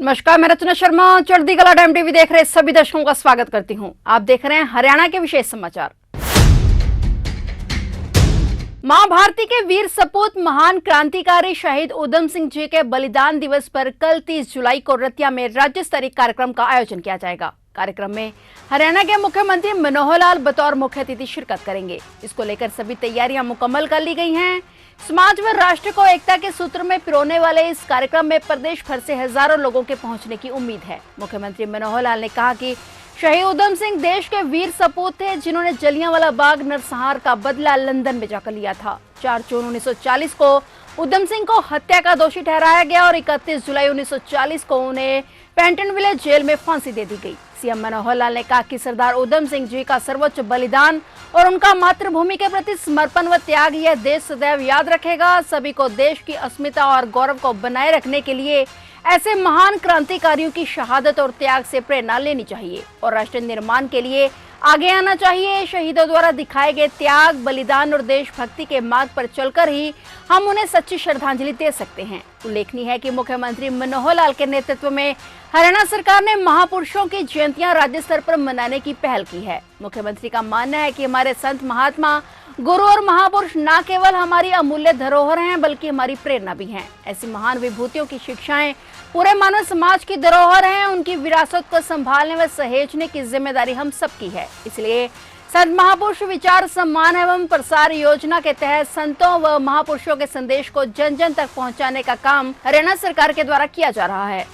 नमस्कार, मैं रचना शर्मा चढ़ती कला टाइम टीवी देख रहे सभी दर्शकों का स्वागत करती हूं। आप देख रहे हैं हरियाणा के विशेष समाचार। मां भारती के वीर सपूत महान क्रांतिकारी शहीद उधम सिंह जी के बलिदान दिवस पर कल 30 जुलाई को रतिया में राज्य स्तरीय कार्यक्रम का आयोजन किया जाएगा। कार्यक्रम में हरियाणा के मुख्यमंत्री मनोहर लाल बतौर मुख्य अतिथि शिरकत करेंगे। इसको लेकर सभी तैयारियां मुकम्मल कर ली गई हैं। समाज व राष्ट्र को एकता के सूत्र में पिरोने वाले इस कार्यक्रम में प्रदेश भर से हजारों लोगों के पहुंचने की उम्मीद है। मुख्यमंत्री मनोहर लाल ने कहा कि शहीद उधम सिंह देश के वीर सपूत थे, जिन्होंने जलियांवाला बाग नरसंहार का बदला लंदन में जाकर लिया था। 4 जून 1940 को उधम सिंह को हत्या का दोषी ठहराया गया और 31 जुलाई 1940 को उन्हें पेंटनविले जेल में फांसी दे दी गई। सीएम मनोहर लाल ने कहा कि सरदार उधम सिंह जी का सर्वोच्च बलिदान और उनका मातृभूमि के प्रति समर्पण व त्याग यह देश सदैव याद रखेगा। सभी को देश की अस्मिता और गौरव को बनाए रखने के लिए ऐसे महान क्रांतिकारियों की शहादत और त्याग से प्रेरणा लेनी चाहिए और राष्ट्र निर्माण के लिए आगे आना चाहिए। शहीदों द्वारा दिखाए गए त्याग, बलिदान और देशभक्ति के मार्ग पर चलकर ही हम उन्हें सच्ची श्रद्धांजलि दे सकते हैं। उल्लेखनीय है कि मुख्यमंत्री मनोहर लाल के नेतृत्व में हरियाणा सरकार ने महापुरुषों की जयंतियां राज्य स्तर पर मनाने की पहल की है। मुख्यमंत्री का मानना है कि हमारे संत महात्मा, गुरु और महापुरुष न केवल हमारी अमूल्य धरोहर हैं, बल्कि हमारी प्रेरणा भी हैं। ऐसी महान विभूतियों की शिक्षाएं पूरे मानव समाज की धरोहर हैं। उनकी विरासत को संभालने व सहेजने की जिम्मेदारी हम सबकी है। इसलिए संत महापुरुष विचार सम्मान एवं प्रसार योजना के तहत संतों व महापुरुषों के संदेश को जन जन तक पहुंचाने का काम हरियाणा सरकार के द्वारा किया जा रहा है।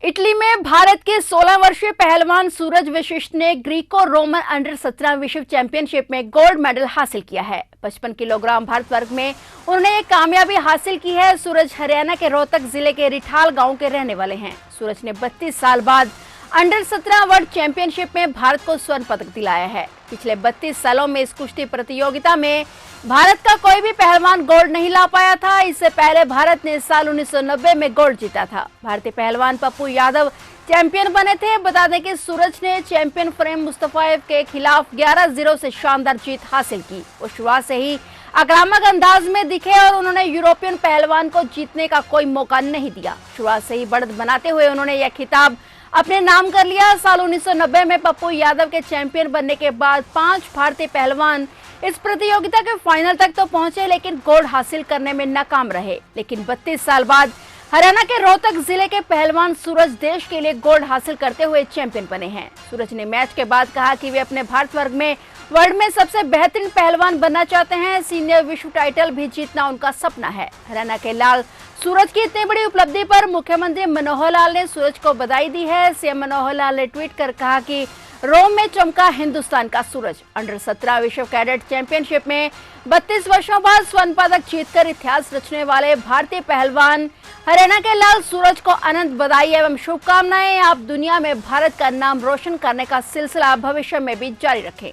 इटली में भारत के 16 वर्षीय पहलवान सूरज वशिष्ठ ने ग्रीको रोमन अंडर 17 विश्व चैंपियनशिप में गोल्ड मेडल हासिल किया है। 55 किलोग्राम भारत वर्ग में उन्होंने ये कामयाबी हासिल की है। सूरज हरियाणा के रोहतक जिले के रिठाल गांव के रहने वाले हैं। सूरज ने 32 साल बाद अंडर 17 वर्ल्ड चैंपियनशिप में भारत को स्वर्ण पदक दिलाया है। पिछले 32 सालों में इस कुश्ती प्रतियोगिता में भारत का कोई भी पहलवान गोल्ड नहीं ला पाया था। इससे पहले भारत ने साल 1990 में गोल्ड जीता था। भारतीय पहलवान पप्पू यादव चैंपियन बने थे। बता दें कि सूरज ने चैंपियन फ्रेम मुस्तफाएव के खिलाफ 11-0 से शानदार जीत हासिल की। वो शुरुआत से ही आक्रामक अंदाज में दिखे और उन्होंने यूरोपियन पहलवान को जीतने का कोई मौका नहीं दिया। शुरुआत से ही बढ़त बनाते हुए उन्होंने यह खिताब अपने नाम कर लिया। साल 1990 में पप्पू यादव के चैंपियन बनने के बाद 5 भारतीय पहलवान इस प्रतियोगिता के फाइनल तक तो पहुंचे, लेकिन गोल्ड हासिल करने में नाकाम रहे। लेकिन 32 साल बाद हरियाणा के रोहतक जिले के पहलवान सूरज देश के लिए गोल्ड हासिल करते हुए चैंपियन बने हैं। सूरज ने मैच के बाद कहा कि वे अपने भारत वर्ग में वर्ल्ड में सबसे बेहतरीन पहलवान बनना चाहते हैं। सीनियर विश्व टाइटल भी जीतना उनका सपना है। हरियाणा के लाल सूरज की इतनी बड़ी उपलब्धि पर मुख्यमंत्री मनोहर लाल ने सूरज को बधाई दी है। सीएम मनोहर लाल ने ट्वीट कर कहा कि रोम में चमका हिंदुस्तान का सूरज। अंडर 17 विश्व कैडेट चैंपियनशिप में 32 वर्षों बाद स्वर्ण पदक जीतकर इतिहास रचने वाले भारतीय पहलवान हरियाणा के लाल सूरज को अनंत बधाई एवं शुभकामनाएं। आप दुनिया में भारत का नाम रोशन करने का सिलसिला भविष्य में भी जारी रखें।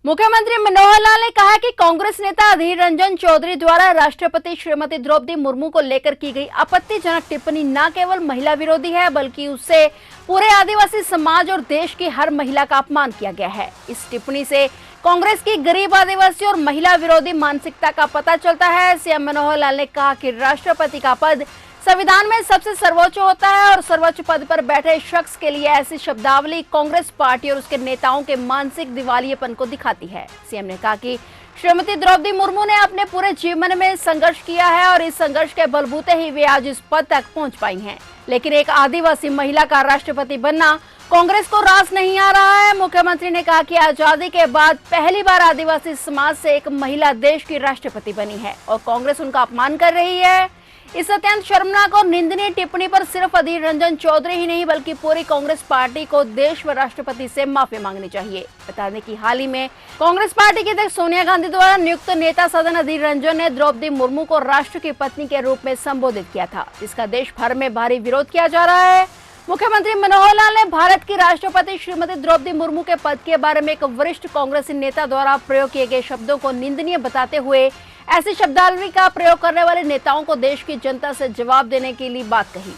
मुख्यमंत्री मनोहर लाल ने कहा कि कांग्रेस नेता अधीर रंजन चौधरी द्वारा राष्ट्रपति श्रीमती द्रौपदी मुर्मू को लेकर की गई आपत्तिजनक टिप्पणी न केवल महिला विरोधी है, बल्कि उससे पूरे आदिवासी समाज और देश की हर महिला का अपमान किया गया है। इस टिप्पणी से कांग्रेस की गरीब, आदिवासी और महिला विरोधी मानसिकता का पता चलता है। सीएम मनोहर लाल ने कहा कि राष्ट्रपति का पद संविधान में सबसे सर्वोच्च होता है और सर्वोच्च पद पर बैठे शख्स के लिए ऐसी शब्दावली कांग्रेस पार्टी और उसके नेताओं के मानसिक दिवालियेपन को दिखाती है। सीएम ने कहा कि श्रीमती द्रौपदी मुर्मू ने अपने पूरे जीवन में संघर्ष किया है और इस संघर्ष के बलबूते ही वे आज इस पद तक पहुंच पाई हैं। लेकिन एक आदिवासी महिला का राष्ट्रपति बनना कांग्रेस को रास नहीं आ रहा है। मुख्यमंत्री ने कहा कि आजादी के बाद पहली बार आदिवासी समाज से एक महिला देश की राष्ट्रपति बनी है और कांग्रेस उनका अपमान कर रही है। इस अत्यंत शर्मनाक और निंदनीय टिप्पणी पर सिर्फ अधीर रंजन चौधरी ही नहीं, बल्कि पूरी कांग्रेस पार्टी को देश व राष्ट्रपति से माफी मांगनी चाहिए। बता दें कि हाल ही में कांग्रेस पार्टी की अध्यक्ष सोनिया गांधी द्वारा नियुक्त नेता सदन अधीर रंजन ने द्रौपदी मुर्मू को राष्ट्र की पत्नी के रूप में संबोधित किया था, जिसका देश भर में भारी विरोध किया जा रहा है। मुख्यमंत्री मनोहर लाल ने भारत की राष्ट्रपति श्रीमती द्रौपदी मुर्मू के पद के बारे में एक वरिष्ठ कांग्रेसी नेता द्वारा प्रयोग किए गए शब्दों को निंदनीय बताते हुए ऐसी शब्दावली का प्रयोग करने वाले नेताओं को देश की जनता से जवाब देने के लिए बात कही।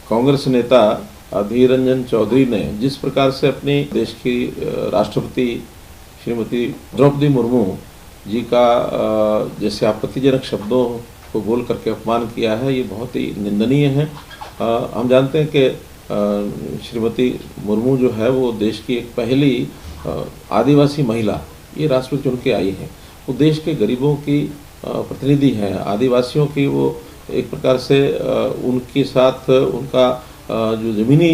कांग्रेस नेता अधीर रंजन चौधरी ने जिस प्रकार से अपनी देश की राष्ट्रपति श्रीमती द्रौपदी मुर्मू जी का जैसे आपत्तिजनक शब्दों को बोल करके अपमान किया है, ये बहुत ही निंदनीय है। हम जानते हैं कि श्रीमती मुर्मू जो है वो देश की एक पहली आदिवासी महिला ये राष्ट्रपति चुन के आई है। वो देश के गरीबों की प्रतिनिधि हैं, आदिवासियों की वो एक प्रकार से उनके साथ उनका जो ज़मीनी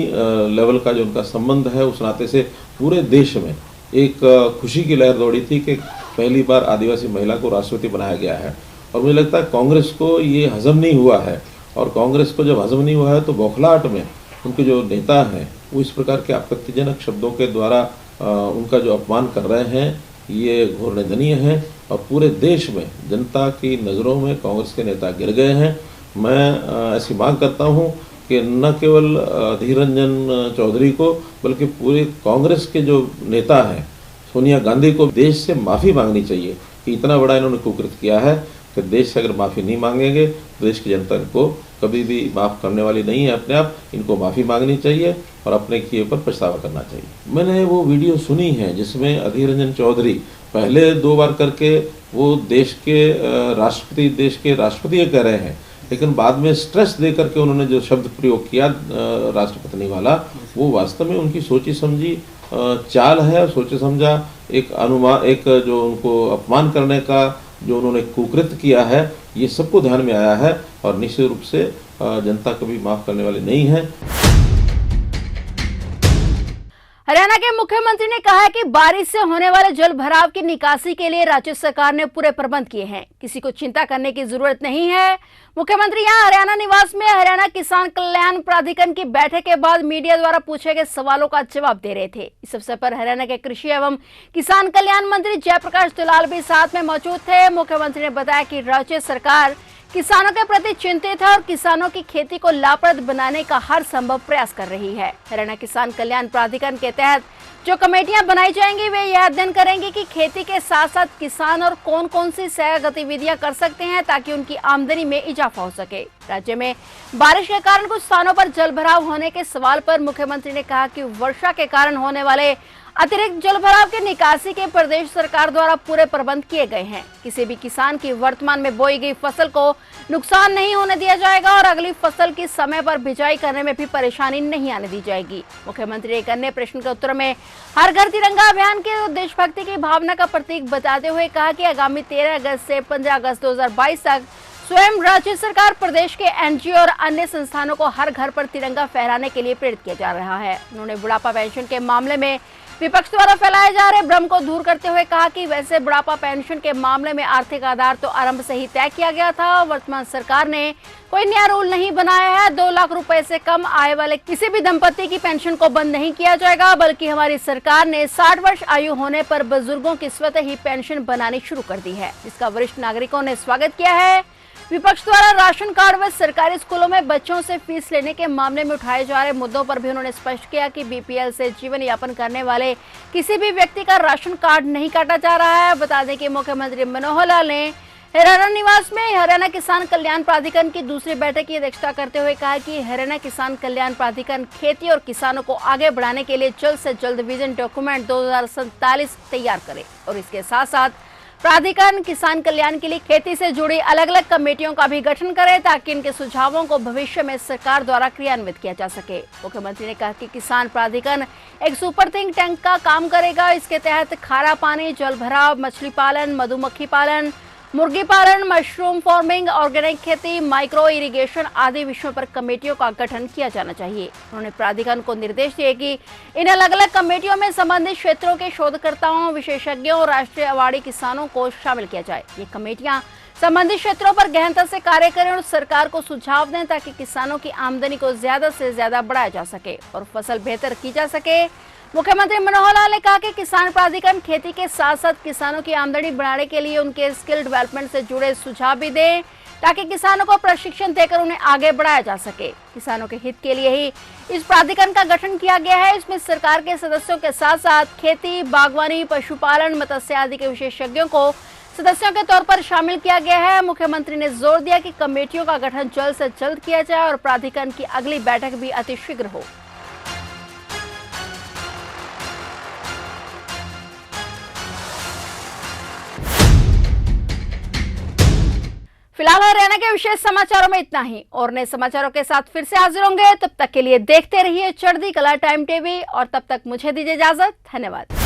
लेवल का जो उनका संबंध है उस नाते से पूरे देश में एक खुशी की लहर दौड़ी थी कि पहली बार आदिवासी महिला को राष्ट्रपति बनाया गया है। और मुझे लगता है कांग्रेस को ये हजम नहीं हुआ है, और कांग्रेस को जब हजम नहीं हुआ है तो बौखलाहट में उनके जो नेता हैं वो इस प्रकार के आपत्तिजनक शब्दों के द्वारा उनका जो अपमान कर रहे हैं, ये घोर निंदनीय है। और पूरे देश में जनता की नज़रों में कांग्रेस के नेता गिर गए हैं। मैं ऐसी मांग करता हूं कि न केवल अधीर रंजन चौधरी को बल्कि पूरे कांग्रेस के जो नेता हैं सोनिया गांधी को देश से माफ़ी मांगनी चाहिए कि इतना बड़ा इन्होंने कुकृत किया है कि देश से अगर माफ़ी नहीं मांगेंगे तो देश की जनता को कभी भी माफ़ करने वाली नहीं है। अपने आप इनको माफ़ी मांगनी चाहिए और अपने किए पर पछतावा करना चाहिए। मैंने वो वीडियो सुनी है जिसमें अधीर रंजन चौधरी पहले 2 बार करके वो देश के राष्ट्रपति कह रहे हैं, लेकिन बाद में स्ट्रेस दे करके उन्होंने जो शब्द प्रयोग किया राष्ट्रपति वाला, वो वास्तव में उनकी सोची समझी चाल है। सोचा समझा एक अनुमान, एक जो उनको अपमान करने का जो उन्होंने कुकृत किया है, ये सबको ध्यान में आया है और निश्चित रूप से जनता कभी माफ करने वाली नहीं है। हरियाणा के मुख्यमंत्री ने कहा है कि बारिश से होने वाले जल भराव की निकासी के लिए राज्य सरकार ने पूरे प्रबंध किए हैं, किसी को चिंता करने की जरूरत नहीं है। मुख्यमंत्री यहां हरियाणा निवास में हरियाणा किसान कल्याण प्राधिकरण की बैठक के बाद मीडिया द्वारा पूछे गए सवालों का जवाब दे रहे थे। इस अवसर पर हरियाणा के कृषि एवं किसान कल्याण मंत्री जयप्रकाश दुलाल भी साथ में मौजूद थे। मुख्यमंत्री ने बताया कि राज्य सरकार किसानों के प्रति चिंतित है और किसानों की खेती को लाभप्रद बनाने का हर संभव प्रयास कर रही है। हरियाणा किसान कल्याण प्राधिकरण के तहत जो कमेटियां बनाई जाएंगी वे यह अध्ययन करेंगी कि खेती के साथ साथ किसान और कौन कौन सी सहायक गतिविधियां कर सकते हैं ताकि उनकी आमदनी में इजाफा हो सके। राज्य में बारिश के कारण कुछ स्थानों पर जल भराव होने के सवाल पर मुख्यमंत्री ने कहा कि वर्षा के कारण होने वाले अतिरिक्त जल भराव की निकासी के प्रदेश सरकार द्वारा पूरे प्रबंध किए गए हैं। किसी भी किसान की वर्तमान में बोई गई फसल को नुकसान नहीं होने दिया जाएगा और अगली फसल की समय पर बिजाई करने में भी परेशानी नहीं आने दी जाएगी। मुख्यमंत्री एक अन्य प्रश्न के उत्तर में हर घर तिरंगा अभियान के देशभक्ति की भावना का प्रतीक बताते हुए कहा कि आगामी 13 अगस्त से 15 अगस्त 2022 तक स्वयं राज्य सरकार प्रदेश के एनजीओ और अन्य संस्थानों को हर घर पर तिरंगा फहराने के लिए प्रेरित किया जा रहा है। उन्होंने बुढ़ापा पेंशन के मामले में विपक्ष द्वारा फैलाए जा रहे भ्रम को दूर करते हुए कहा कि वैसे बुढ़ापा पेंशन के मामले में आर्थिक आधार तो आरंभ से ही तय किया गया था। वर्तमान सरकार ने कोई नया रूल नहीं बनाया है। 2 लाख रुपए से कम आय वाले किसी भी दंपति की पेंशन को बंद नहीं किया जाएगा, बल्कि हमारी सरकार ने 60 वर्ष आयु होने पर बुजुर्गों की स्वतः ही पेंशन बनानी शुरू कर दी है, जिसका वरिष्ठ नागरिकों ने स्वागत किया है। विपक्ष द्वारा राशन कार्ड व सरकारी स्कूलों में बच्चों से फीस लेने के मामले में उठाए जा रहे मुद्दों पर भी उन्होंने स्पष्ट किया कि बीपीएल से जीवन यापन करने वाले किसी भी व्यक्ति का राशन कार्ड नहीं काटा जा रहा है। बता दें कि मुख्यमंत्री मनोहर लाल ने हरियाणा निवास में हरियाणा किसान कल्याण प्राधिकरण की दूसरी बैठक की अध्यक्षता करते हुए कहा कि हरियाणा किसान कल्याण प्राधिकरण खेती और किसानों को आगे बढ़ाने के लिए जल्द से जल्द विजन डॉक्यूमेंट 2047 तैयार करे और इसके साथ साथ प्राधिकरण किसान कल्याण के लिए खेती से जुड़ी अलग अलग कमेटियों का भी गठन करे ताकि इनके सुझावों को भविष्य में सरकार द्वारा क्रियान्वित किया जा सके। मुख्यमंत्री ने कहा कि किसान प्राधिकरण एक सुपर थिंक टैंक का काम करेगा। इसके तहत खारा पानी, जल भराव, मछली पालन, मधुमक्खी पालन, मुर्गी पालन, मशरूम फार्मिंग, ऑर्गेनिक खेती, माइक्रो इरिगेशन आदि विषयों पर कमेटियों का गठन किया जाना चाहिए। उन्होंने प्राधिकरण को निर्देश दिए कि इन अलग अलग कमेटियों में संबंधित क्षेत्रों के शोधकर्ताओं, विशेषज्ञों और राष्ट्रीय अवार्डी किसानों को शामिल किया जाए। ये कमेटियां संबंधित क्षेत्रों पर गहनता से कार्य करें और सरकार को सुझाव दें ताकि किसानों की आमदनी को ज्यादा से ज्यादा बढ़ाया जा सके और फसल बेहतर की जा सके। मुख्यमंत्री मनोहर लाल ने कहा कि किसान प्राधिकरण खेती के साथ साथ किसानों की आमदनी बढ़ाने के लिए उनके स्किल डेवलपमेंट से जुड़े सुझाव भी दें। ताकि किसानों को प्रशिक्षण देकर उन्हें आगे बढ़ाया जा सके। किसानों के हित के लिए ही इस प्राधिकरण का गठन किया गया है। इसमें सरकार के सदस्यों के साथ साथ खेती, बागवानी, पशुपालन, मत्स्य आदि के विशेषज्ञों को सदस्यों के तौर पर शामिल किया गया है। मुख्यमंत्री ने जोर दिया कि कमेटियों का गठन जल्द से जल्द किया जाए और प्राधिकरण की अगली बैठक भी अतिशीघ्र हो। फिलहाल हरियाणा के विशेष समाचारों में इतना ही, और नए समाचारों के साथ फिर से हाजिर होंगे। तब तक के लिए देखते रहिए चढ़ती कला टाइम टीवी, और तब तक मुझे दीजिए इजाजत। धन्यवाद।